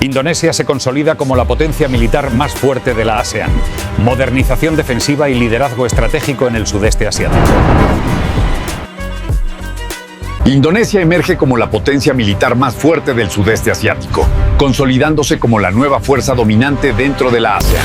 Indonesia se consolida como la potencia militar más fuerte de la ASEAN. Modernización defensiva y liderazgo estratégico en el sudeste asiático. Indonesia emerge como la potencia militar más fuerte del sudeste asiático, consolidándose como la nueva fuerza dominante dentro de la ASEAN.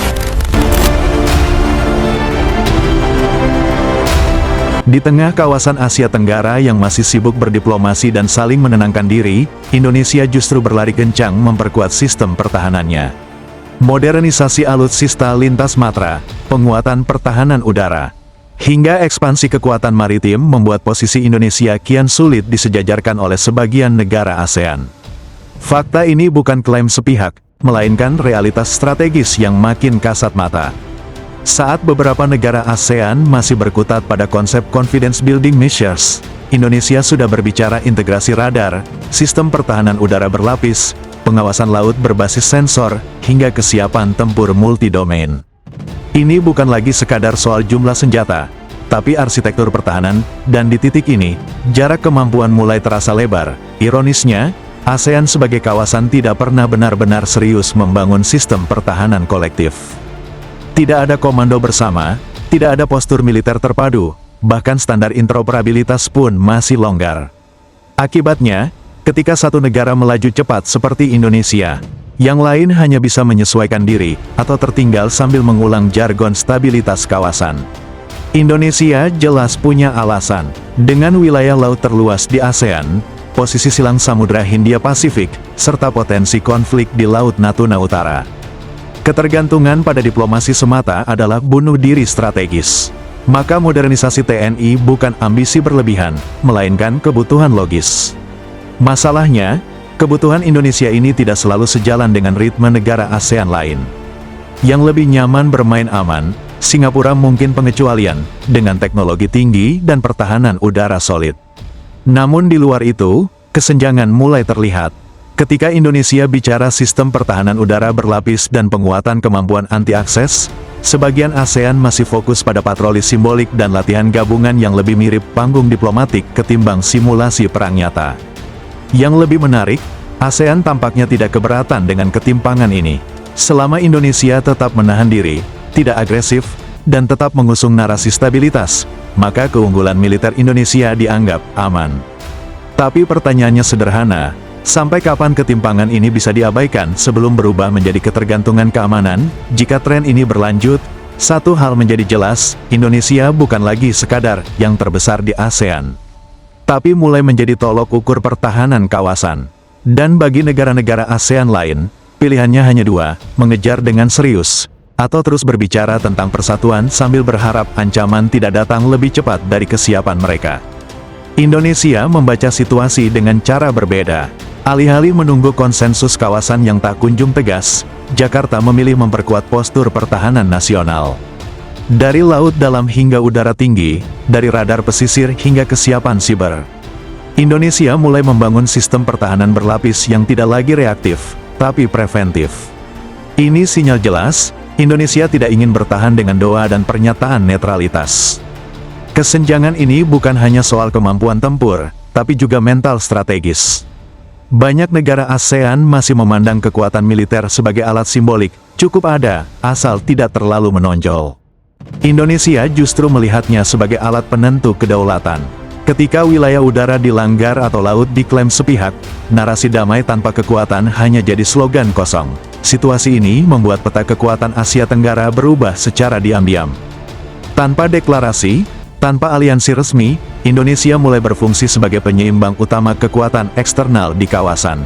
Di tengah kawasan Asia Tenggara yang masih sibuk berdiplomasi dan saling menenangkan diri, Indonesia justru berlari kencang memperkuat sistem pertahanannya. Modernisasi alutsista lintas matra, penguatan pertahanan udara, hingga ekspansi kekuatan maritim membuat posisi Indonesia kian sulit disejajarkan oleh sebagian negara ASEAN. Fakta ini bukan klaim sepihak, melainkan realitas strategis yang makin kasat mata. Saat beberapa negara ASEAN masih berkutat pada konsep confidence building measures, Indonesia sudah berbicara integrasi radar, sistem pertahanan udara berlapis, pengawasan laut berbasis sensor, hingga kesiapan tempur multidomain. Ini bukan lagi sekadar soal jumlah senjata, tapi arsitektur pertahanan, dan di titik ini, jarak kemampuan mulai terasa lebar. Ironisnya, ASEAN sebagai kawasan tidak pernah benar-benar serius membangun sistem pertahanan kolektif. Tidak ada komando bersama, tidak ada postur militer terpadu, bahkan standar interoperabilitas pun masih longgar. Akibatnya, ketika satu negara melaju cepat seperti Indonesia, yang lain hanya bisa menyesuaikan diri, atau tertinggal sambil mengulang jargon stabilitas kawasan. Indonesia jelas punya alasan. Dengan wilayah laut terluas di ASEAN, posisi silang Samudra Hindia Pasifik, serta potensi konflik di Laut Natuna Utara. Ketergantungan pada diplomasi semata adalah bunuh diri strategis. Maka modernisasi TNI bukan ambisi berlebihan, melainkan kebutuhan logis. Masalahnya, kebutuhan Indonesia ini tidak selalu sejalan dengan ritme negara ASEAN lain. Yang lebih nyaman bermain aman, Singapura mungkin pengecualian, dengan teknologi tinggi dan pertahanan udara solid. Namun di luar itu, kesenjangan mulai terlihat. Ketika Indonesia bicara sistem pertahanan udara berlapis dan penguatan kemampuan anti-akses, sebagian ASEAN masih fokus pada patroli simbolik dan latihan gabungan yang lebih mirip panggung diplomatik ketimbang simulasi perang nyata. Yang lebih menarik, ASEAN tampaknya tidak keberatan dengan ketimpangan ini. Selama Indonesia tetap menahan diri, tidak agresif, dan tetap mengusung narasi stabilitas, maka keunggulan militer Indonesia dianggap aman. Tapi pertanyaannya sederhana, sampai kapan ketimpangan ini bisa diabaikan sebelum berubah menjadi ketergantungan keamanan? Jika tren ini berlanjut, satu hal menjadi jelas, Indonesia bukan lagi sekadar yang terbesar di ASEAN, tapi mulai menjadi tolok ukur pertahanan kawasan. Dan bagi negara-negara ASEAN lain, pilihannya hanya dua, mengejar dengan serius, atau terus berbicara tentang persatuan sambil berharap ancaman tidak datang lebih cepat dari kesiapan mereka. Indonesia membaca situasi dengan cara berbeda. Alih-alih menunggu konsensus kawasan yang tak kunjung tegas, Jakarta memilih memperkuat postur pertahanan nasional. Dari laut dalam hingga udara tinggi, dari radar pesisir hingga kesiapan siber, Indonesia mulai membangun sistem pertahanan berlapis yang tidak lagi reaktif, tapi preventif. Ini sinyal jelas, Indonesia tidak ingin bertahan dengan doa dan pernyataan netralitas. Kesenjangan ini bukan hanya soal kemampuan tempur, tapi juga mental strategis. Banyak negara ASEAN masih memandang kekuatan militer sebagai alat simbolik, cukup ada, asal tidak terlalu menonjol. Indonesia justru melihatnya sebagai alat penentu kedaulatan. Ketika wilayah udara dilanggar atau laut diklaim sepihak, narasi damai tanpa kekuatan hanya jadi slogan kosong. Situasi ini membuat peta kekuatan Asia Tenggara berubah secara diam-diam. Tanpa deklarasi, tanpa aliansi resmi, Indonesia mulai berfungsi sebagai penyeimbang utama kekuatan eksternal di kawasan.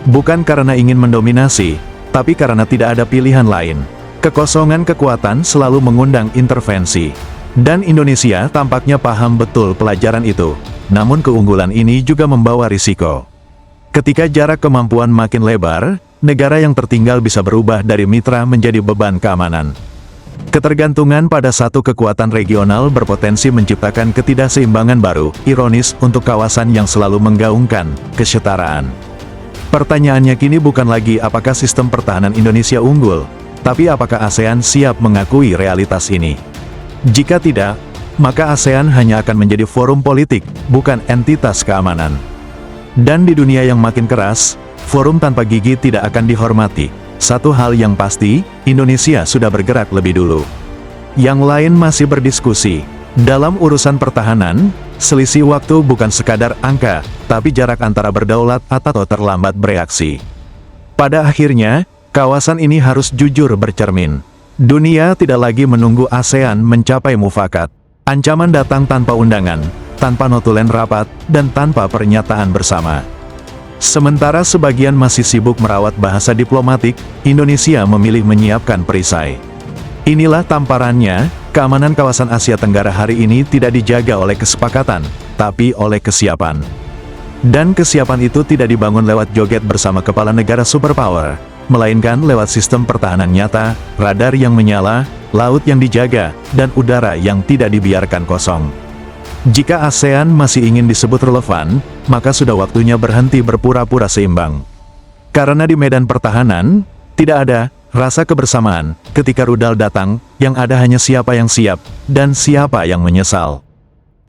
Bukan karena ingin mendominasi, tapi karena tidak ada pilihan lain. Kekosongan kekuatan selalu mengundang intervensi. Dan Indonesia tampaknya paham betul pelajaran itu. Namun keunggulan ini juga membawa risiko. Ketika jarak kemampuan makin lebar, negara yang tertinggal bisa berubah dari mitra menjadi beban keamanan. Ketergantungan pada satu kekuatan regional berpotensi menciptakan ketidakseimbangan baru, ironis untuk kawasan yang selalu menggaungkan kesetaraan. Pertanyaannya kini bukan lagi apakah sistem pertahanan Indonesia unggul, tapi apakah ASEAN siap mengakui realitas ini. Jika tidak, maka ASEAN hanya akan menjadi forum politik, bukan entitas keamanan. Dan di dunia yang makin keras, forum tanpa gigi tidak akan dihormati. Satu hal yang pasti, Indonesia sudah bergerak lebih dulu. Yang lain masih berdiskusi. Dalam urusan pertahanan, selisih waktu bukan sekadar angka, tapi jarak antara berdaulat atau terlambat bereaksi. Pada akhirnya, kawasan ini harus jujur bercermin. Dunia tidak lagi menunggu ASEAN mencapai mufakat. Ancaman datang tanpa undangan, tanpa notulen rapat, dan tanpa pernyataan bersama. Sementara sebagian masih sibuk merawat bahasa diplomatik, Indonesia memilih menyiapkan perisai. Inilah tamparannya, keamanan kawasan Asia Tenggara hari ini tidak dijaga oleh kesepakatan, tapi oleh kesiapan. Dan kesiapan itu tidak dibangun lewat joget bersama kepala negara superpower, melainkan lewat sistem pertahanan nyata, radar yang menyala, laut yang dijaga, dan udara yang tidak dibiarkan kosong. Jika ASEAN masih ingin disebut relevan, maka sudah waktunya berhenti berpura-pura seimbang. Karena di medan pertahanan, tidak ada rasa kebersamaan ketika rudal datang, yang ada hanya siapa yang siap, dan siapa yang menyesal.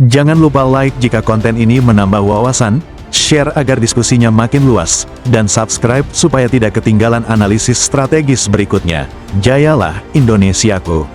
Jangan lupa like jika konten ini menambah wawasan, share agar diskusinya makin luas, dan subscribe supaya tidak ketinggalan analisis strategis berikutnya. Jayalah Indonesiaku!